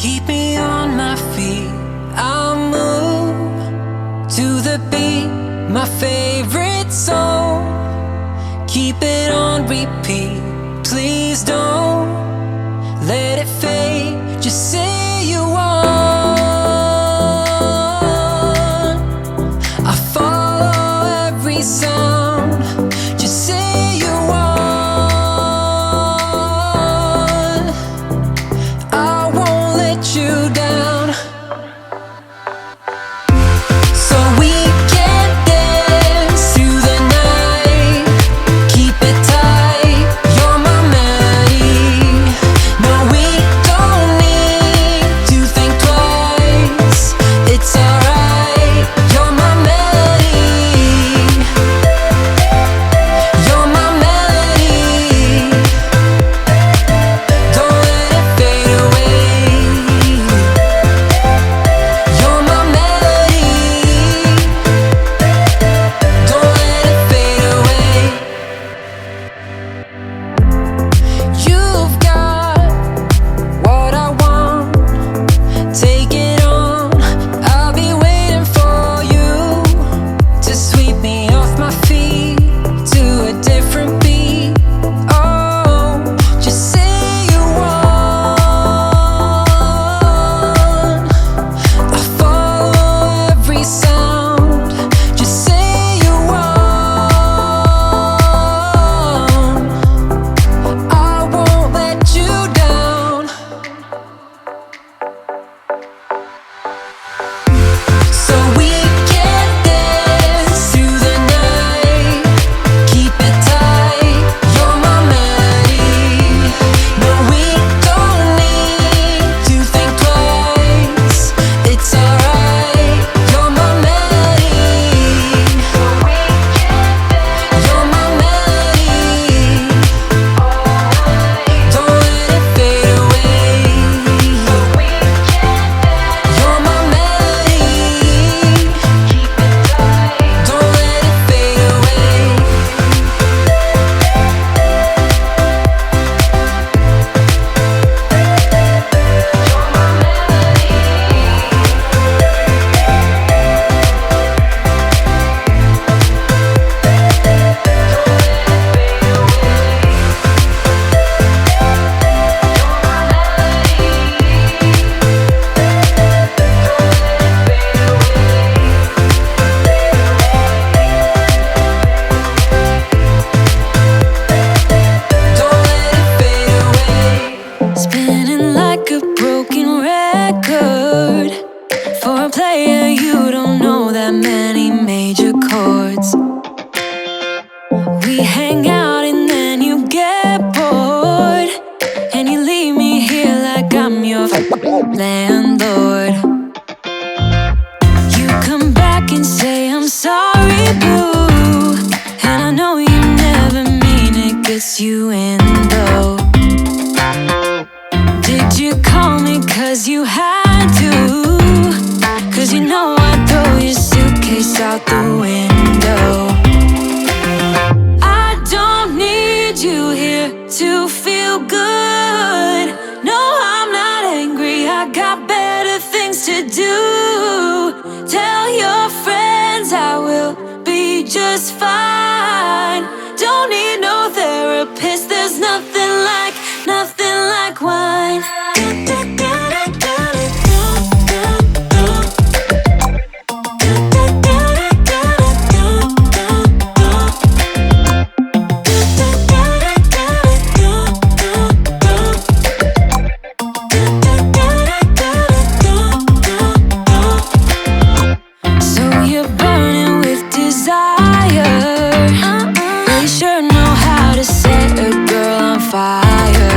Keep me on my feet, I'll move to the beat, my favorite song. Keep it on repeat, please don't let it fade. Just say you want. I follow every sound. Just say you want. I won't let you down. So we can dance through the night. Keep it tight, you're my melody. No, we don't need to think twice. It's alright, you're my melody. You're my melody. Don't let it fade away. You're my melody. Don't let it fade away. You've got what I want. Take it on. I'll be waiting for you to sweep me off my feet to a different beat. Oh, just say you want. I follow every sound. Just say you want. I won't let you down. So we can dance through the night. Keep it tight, you're my melody. No, we don't need to think twice. It's alright, you're my melody. You're my melody. Don't let it fade away. You're my melody. Don't let it fade away. Don't let it fade away. Spinning like a broken record. For a player, you don't know that many major chords. We hang out and then you get bored, and you leave me here like I'm your landlord. You come back and say I'm sorry, boo, and I know you never mean it, gets you in though. Did you call me 'cause you had to? 'Cause you know I'd throw your suitcase out the window. I don't need you here to feel good. No, I'm not angry, I got better things to do. Tell your friends I will be just fine. Don't need no therapist, there's nothing like wine. So you're burning with desire. You sure know how to set a girl on fire.